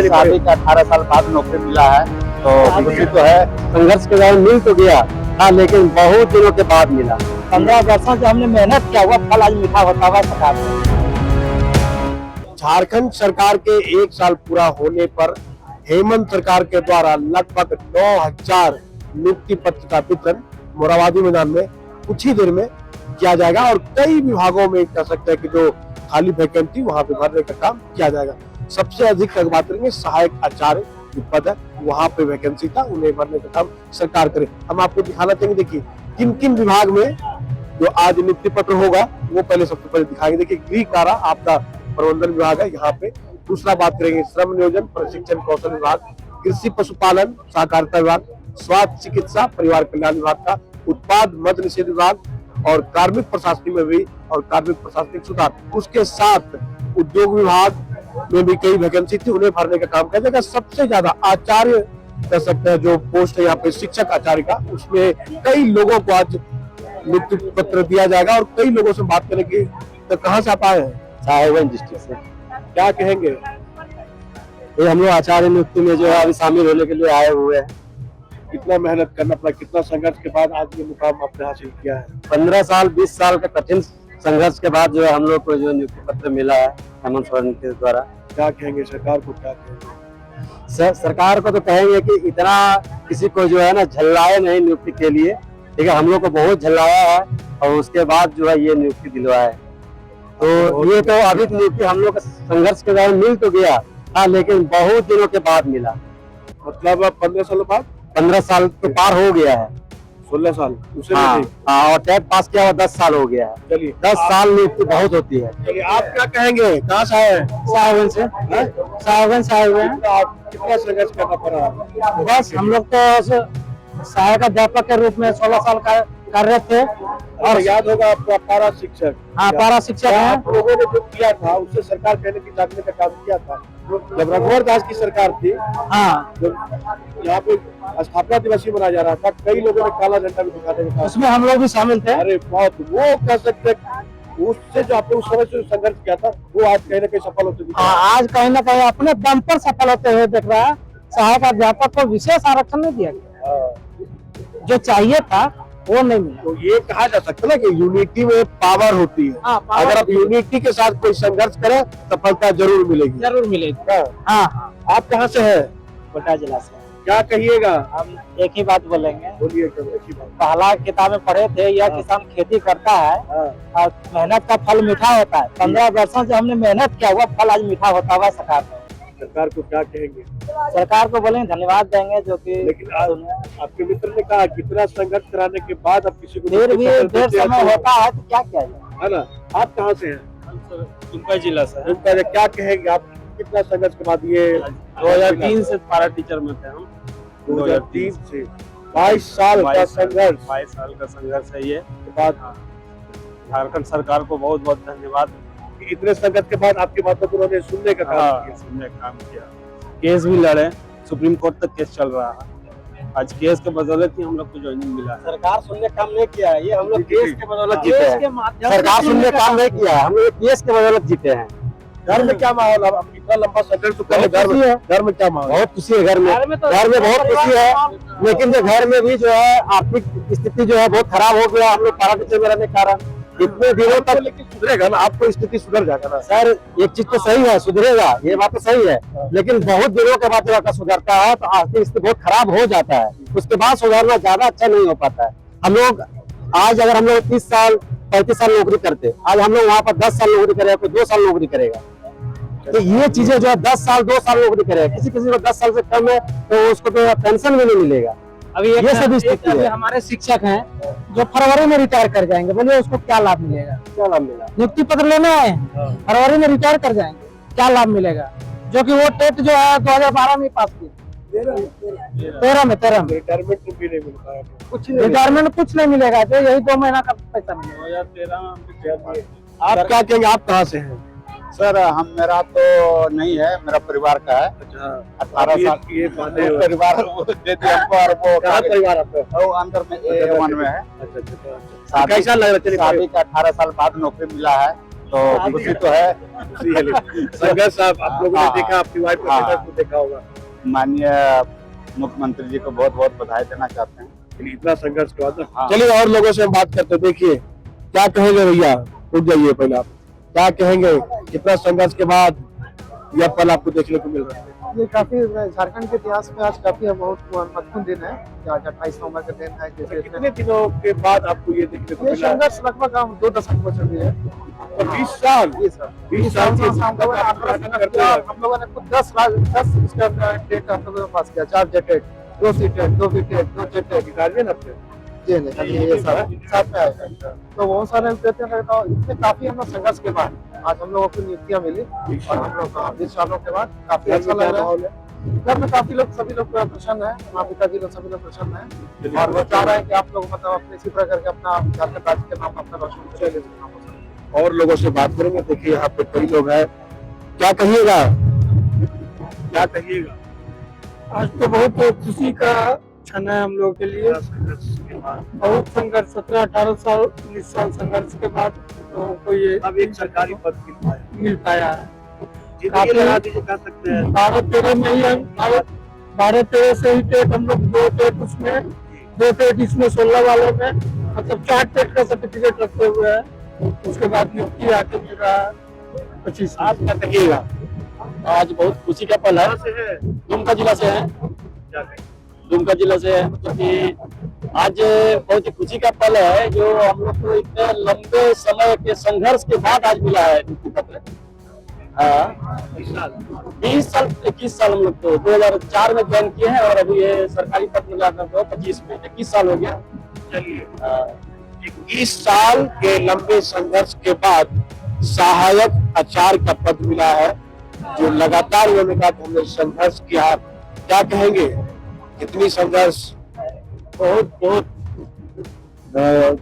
शादी का 18 साल बाद नौकरी मिला है तो खुशी तो है। संघर्ष के दौरान मिल तो गया था लेकिन बहुत दिनों के बाद मिला। 15 वर्षों से हमने मेहनत किया हुआ फल आज मीठा होता हुआ सरकार से। झारखंड सरकार के 1 साल पूरा होने पर हेमंत सरकार के द्वारा लगभग 9000 नियुक्ति पत्र का वितरण मोराबादी मैदान में कुछ ही देर में किया जाएगा और कई विभागों में कह सकते हैं कि जो खाली वैकेंसी वहां पे भरने का काम किया जाएगा। सबसे अधिक बात करेंगे सहायक आचार्य जो पद है वहां पे वैकेंसी था, उन्हें भरने का काम सरकार करे। हम आपको दिखाना चाहेंगे, देखिए किन किन विभाग में जो आज नियुक्ति पत्र होगा वो पहले सबसे पहले दिखाएंगे। देखिए गृह कारा आपदा प्रबंधन विभाग है यहाँ पे। दूसरा बात करेंगे श्रम नियोजन प्रशिक्षण कौशल विभाग, कृषि पशुपालन सहकारिता विभाग, स्वास्थ्य चिकित्सा परिवार कल्याण विभाग का, उत्पाद मद्य निषेध विभाग और कार्मिक प्रशासनिक में भी और कार्मिक प्रशासनिक सुधार। उसके साथ उद्योग विभाग में भी कई वैकेंसी थी, उन्हें भरने का काम किया जाएगा। सबसे ज्यादा आचार्य कह सकते हैं जो पोस्ट है यहाँ पे शिक्षक आचार्य का, उसमें कई लोगों को आज नियुक्ति पत्र दिया जाएगा। और कई लोगों से बात करेंगे तो कहाँ से आप आए हैं? साहेबगंज डिस्ट्रिक्ट से। क्या कहेंगे? ये हम लोग आचार्य नियुक्ति में जो है अभी शामिल होने के लिए आए हुए हैं। कितना मेहनत करना पड़ा, कितना संघर्ष के बाद आज ये मुकाम आपने हासिल किया है? 15 साल 20 साल का कठिन संघर्ष के बाद जो है हम लोग को जो नियुक्ति पत्र मिला है हेमंत सोरेन के द्वारा। क्या कहेंगे सरकार को, क्या कहेंगे? सरकार को तो कहेंगे कि इतना किसी को जो है ना झल्लाए नहीं नियुक्ति के लिए, ठीक है। हम लोग को बहुत झल्लाया है और उसके बाद जो है ये नियुक्ति दिलवाया है। तो ये तो अभी नियुक्ति हम लोग संघर्ष के दौरान मिल तो गया था लेकिन बहुत दिनों के बाद मिला। मतलब 15 सालों बाद? 15 साल तो पार हो गया है। 16 साल उसे हाँ, और टेट पास किया हुआ 10 साल हो गया है। चलिए 10 साल नियुक्ति बहुत होती है। चलिए आप क्या कहेंगे, कहाँ से आए? साहेबगंज से। साहेबगंज से आए हुए हैं। तो आप कितना संघर्ष करना पड़ा? बस हम लोग तो सहायक अध्यापक के रूप में 16 साल का कार्य थे और याद होगा आपको पारा शिक्षक। हाँ, पारा शिक्षक है। आप लोगों ने जो किया था उससे सरकार कहने की जागने का काम किया था। जब रघुवर दास की सरकार थी, हाँ, जब यहाँ पे स्थापना दिवस ही मनाया जा रहा था, कई लोगों ने काला झंडा भी दिखाने का काम। उसमें हम लोग भी शामिल थे। अरे बहुत, वो कह सकते हैं उससे जो आपने उस समय से संघर्ष किया था वो आज कहीं ना कहीं सफल होते दिख रहा है। आज कहीं ना कहीं अपने दम पर सफल होते हुए दिख रहा है। सहायक अध्यापक को विशेष आरक्षण नहीं दिया गया, जो चाहिए था वो नहीं मिला। तो ये कहा जा सकता है ना कि यूनिटी में पावर होती है। हाँ, अगर आप यूनिटी के साथ कोई संघर्ष करें सफलता जरूर मिलेगी। जरूर मिलेगी। हाँ। हाँ, आप कहाँ से हैं? कोटा जिला से। क्या कहिएगा? हम एक ही बात बोलेंगे। बोलिए अच्छी बात। पहला किताबें पढ़े थे, यह किसान खेती करता है और मेहनत का फल मीठा होता है। 15 वर्षों से हमने मेहनत किया हुआ फल आज मीठा होता हुआ सरकार को क्या कहेंगे? सरकार को बोलेंगे धन्यवाद देंगे जो कि लेकिन आपके मित्र ने कहा कितना संघर्ष कराने के बाद अब किसी को देर समय होता है तो क्या किया जाए, है ना? आप कहाँ से हैं? दुमका जिला से। क्या कहेंगे आप, कितना संघर्ष के बाद ये 2003 से पारा टीचर में थे हम। 2003 से 22 साल का संघर्ष। 22 साल का संघर्ष है ये। बाद झारखंड सरकार को बहुत बहुत धन्यवाद। इतने संघर्ष के बाद आपकी बातों को उन्होंने सुनने का काम किया। सुनने का काम किया, केस भी लड़े, सुप्रीम कोर्ट तक केस चल रहा है। आज केस के बदौलत ही हम लोग को ज्वाइनिंग मिला है। सरकार सुनने काम नहीं किया है, ये हम लोग केस के बदौलत जीते केस हैं। के माध्यम सरकार सुनने काम नहीं किया है, हम लोग केस के बदौलत जीते हैं। घर में क्या माहौल है? अब इतना लंबा संघर्ष तो पहले घर में क्या माहौल? बहुत खुशी है घर में घर में बहुत खुशी है। लेकिन जो घर में भी जो है आर्थिक स्थिति जो है बहुत खराब हो गया हम लोग पारा टीचर में रहने के कारण। इतने दिनों तक लेकिन सुधरेगा ना, आपको स्थिति सुधर जाएगा ना? सर एक चीज तो सही है, सुधरेगा, ये बात तो सही है, लेकिन बहुत दिनों के बाद जब सुधरता है तो आर्थिक स्थिति बहुत खराब हो जाता है, उसके बाद सुधारना ज्यादा अच्छा नहीं हो पाता है। हम लोग आज अगर हम लोग 30 साल 35 साल नौकरी करते, आज हम लोग वहाँ पर 10 साल नौकरी करेगा, कोई 2 साल नौकरी करेगा। तो ये चीजें जो है 10 साल 2 साल नौकरी करेगा, किसी किसी को 10 साल से कम है तो उसको तो पेंशन भी नहीं मिलेगा। अभी ये सब स्थिति है। हमारे शिक्षक हैं जो फरवरी में रिटायर कर जाएंगे, बोलिए उसको क्या लाभ मिलेगा? क्या लाभ मिला? नियुक्ति पत्र लेने आए हैं, फरवरी में रिटायर कर जाएंगे, क्या लाभ मिलेगा? जो कि वो टेट जो है 2012 में पास किया, 13 में रिटायरमेंट भी नहीं मिल पाया, रिटायरमेंट कुछ नहीं मिलेगा, जो यही 2 महीना का पैसा मिलेगा। 2013 में आप क्या कहेंगे? आप कहाँ से हैं? सर हम मेरा तो नहीं है, मेरा परिवार का है। 18 साल ये परिवार दे दिया हमको और वो परिवार आपका वो अंदर में A1 में है। कैसा लग रहा है? शादी का 18 साल बाद नौकरी मिला है तो खुशी तो है, खुशी है। लेकिन संघर्ष आप लोगों ने देखा, आपकी वाइफ ने देखा, तो देखा होगा। माननीय मुख्यमंत्री जी को बहुत बहुत बधाई देना चाहते हैं। लेकिन इतना संघर्ष के बाद हाँ। चलिए और लोगों से हम बात करते हैं। देखिए क्या कहेंगे भैया, उठ जाइए पहले आप, क्या कहेंगे कितना संघर्ष के बाद यह पल आपको देखने को मिल रहा है? ये काफी झारखंड के इतिहास में आज काफी बहुत महत्वपूर्ण दिन है। आज 28 नवंबर का दिन है। जैसे कितने दिनों के बाद आपको ये देखने को ये मिला? संघर्ष लगभग हम 2 दशक में चल रही है। 20 साल, ये सर 20 साल से हम लोगों ने कुछ 10 इसका डेट हम लोगों ने पास किया। 4 जेटेड, 2 सीटेड, 2 बीटेड, 2 जेटेड, गार्जियन अपने जी नहीं, ये सारा साथ में आएगा। तो बहुत सारे देते हैं, तो इसमें काफी हम लोग संघर्ष के बाद आज हम लोगों को नियुक्तियां मिली और हम लोग 20 सालों के बाद काफी अच्छा लग रहा है। घर में काफी लोग, सभी लोग प्रसन्न है, माँ पिताजी लोग सभी लोग प्रसन्न है और वो चाह रहे हैं कि आप लोग मतलब अपने इसी प्रकार के अपना झारखंड राज्य के नाम अपना रोशन करें। और लोगों से बात करेंगे। देखिए यहाँ पे कई लोग हैं, क्या कहिएगा, क्या कहिएगा? आज तो बहुत खुशी का क्षण है हम लोग के लिए। बहुत संघर्ष, 17-18 साल 19 साल संघर्ष के बाद लोगों को ये अब एक सरकारी पद मिल पाया है। जिंदगी लगा दीजिए, कह सकते हैं। 12-13 में ही हम 12-13 से ही टेट हम लोग 2 टेट उसमें, 2 टेट इसमें 16 वालों में, मतलब 4 टेट का सर्टिफिकेट रखते हुए है। उसके बाद नियुक्ति आके मिल रहा है 25। आप क्या कहिएगा? आज बहुत खुशी का पल है। कहाँ से है? दुमका जिला से है, क्या कहें? दुमका जिला से है, मतलब कि आज बहुत ही खुशी का पल है जो हम लोग को इतने लंबे समय के संघर्ष के बाद आज मिला है नियुक्ति पत्र। 20 साल 21 साल हम लोग तो 2004 में ज्वाइन किए हैं और अभी ये सरकारी पद मिला था 25 में, 21 साल हो गया। चलिए 21 साल के लंबे संघर्ष के बाद सहायक आचार्य का पद मिला है, जो लगातार उन्होंने कहा हमने संघर्ष किया। क्या कहेंगे, कितनी संघर्ष? बहुत बहुत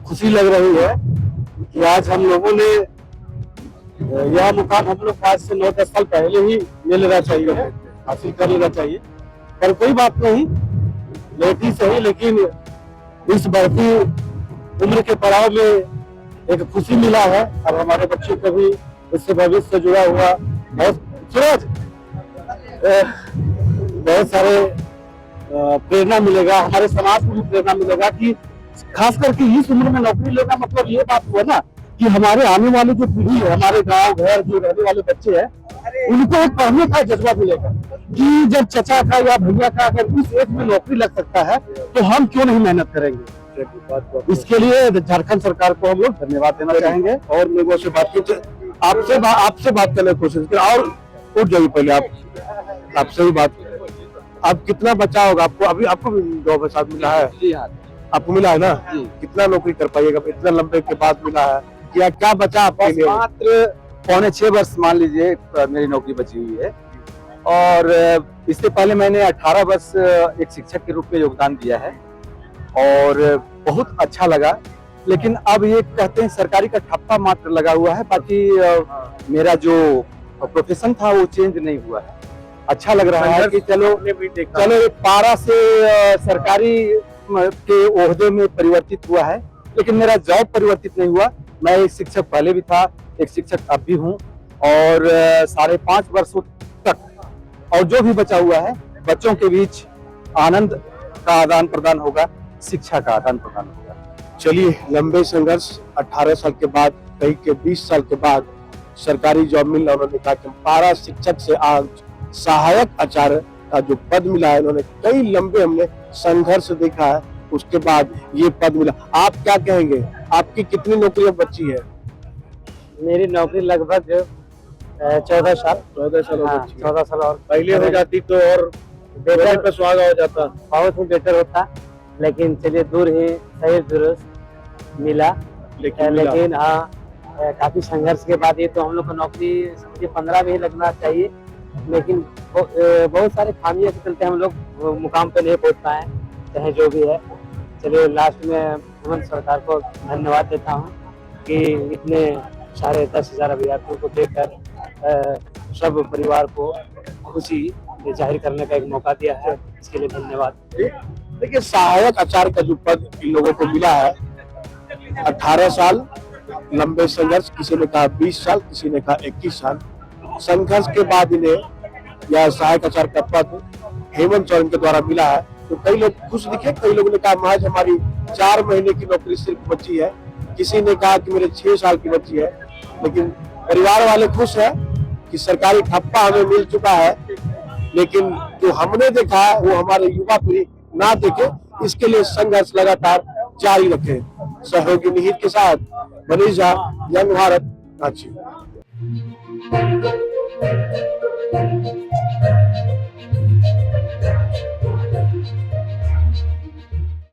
खुशी लग रही है कि आज हम लोगों ने यह मुकाम हम लोग आज से 9-10 साल पहले ही ले लेना चाहिए, हासिल कर लेना चाहिए। पर कोई बात नहीं, लेट ही सही, लेकिन इस बढ़ती उम्र के पड़ाव में एक खुशी मिला है। और हमारे बच्चों को भी इससे भविष्य से जुड़ा हुआ बहुत सारे प्रेरणा मिलेगा, हमारे समाज को भी प्रेरणा मिलेगा कि खास करके इस उम्र में नौकरी लेना मतलब ये बात हुआ ना कि हमारे आने वाली जो पीढ़ी है, हमारे गांव घर जो रहने वाले बच्चे हैं, उनको एक पढ़ने का जज्बा मिलेगा कि जब चचा का या भैया का अगर इस एज में नौकरी लग सकता है तो हम क्यों नहीं मेहनत करेंगे। इसके लिए झारखंड सरकार को हम लोग धन्यवाद देना चाहेंगे। और लोगों से बात की, आपसे बात करने की कोशिश करें। और उठ जाइए पहले आप, आपसे ही बात। अब कितना बचा होगा आपको? अभी आपको भी जॉब साथ मिला है? जी हाँ, आपको मिला है ना? कितना नौकरी कर पाइएगा? इतना लंबे के बाद मिला है, या क्या बचा आपके लिए? मात्र 5.25 वर्ष मान लीजिए मेरी नौकरी बची हुई है। और इससे पहले मैंने 18 वर्ष एक शिक्षक के रूप में योगदान दिया है और बहुत अच्छा लगा। लेकिन अब ये कहते हैं सरकारी का ठप्पा मात्र लगा हुआ है, बाकी मेरा जो प्रोफेशन था वो चेंज नहीं हुआ है। अच्छा लग रहा है कि चलो एक पारा से सरकारी के ओहदे में परिवर्तित हुआ है, लेकिन मेरा जॉब परिवर्तित नहीं हुआ। मैं एक शिक्षक पहले भी था, एक शिक्षक अब भी हूँ और 5.5 वर्षों तक और जो भी बचा हुआ है बच्चों के बीच आनंद का आदान प्रदान होगा, शिक्षा का आदान प्रदान होगा। चलिए, लंबे संघर्ष 18 साल के बाद, कई के 20 साल के बाद सरकारी जॉब मिला। उन्होंने कहा कि पारा शिक्षक से आज सहायक आचार्य का जो पद मिला है, उन्होंने कई लंबे हमने संघर्ष देखा है, उसके बाद ये पद मिला। आप क्या कहेंगे, आपकी कितनी नौकरियां बची है? मेरी नौकरी लगभग 14 साल। 14 साल हो हाँ, गई। 14 साल और पहले हो जाती तो और बेहतर पे सुहागा हो जाता। बहुत ही बेटर होता, लेकिन चलिए दूर ही सही दुरुस्त मिला। लेकिन हाँ, काफी संघर्ष के बाद ये तो हम लोग को नौकरी समझिए 15 में ही लगना चाहिए, लेकिन बहुत सारे खामियों के चलते हम लोग मुकाम पे नहीं पहुंच पाए, चाहे जो भी है। चलिए लास्ट में हेमंत सरकार को धन्यवाद देता हूँ कि इतने सारे 10,000 अभ्यर्थियों को देखकर सब परिवार को खुशी जाहिर करने का एक मौका दिया है, इसके लिए धन्यवाद। देखिए, सहायक आचार्य का जो पद इन लोगों को मिला है, 18 साल लंबे संघर्ष, किसी ने कहा 20 साल, किसी ने कहा 21 साल संघर्ष के बाद इन्हें यह सहायक आचार्य का पद हेमंत सोरेन के द्वारा मिला है। तो कई लोग खुश दिखे, कई लोगों ने कहा महज हमारी 4 महीने की नौकरी सिर्फ बची है, किसी ने कहा कि मेरे 6 साल की बची है। लेकिन परिवार वाले खुश है कि सरकारी ठप्पा हमें मिल चुका है, लेकिन जो हमने देखा है वो हमारे युवा पीढ़ी ना देखे, इसके लिए संघर्ष लगातार जारी रखे। सहयोगी निहित के साथ मनीष झा, यंग भारत, रांची।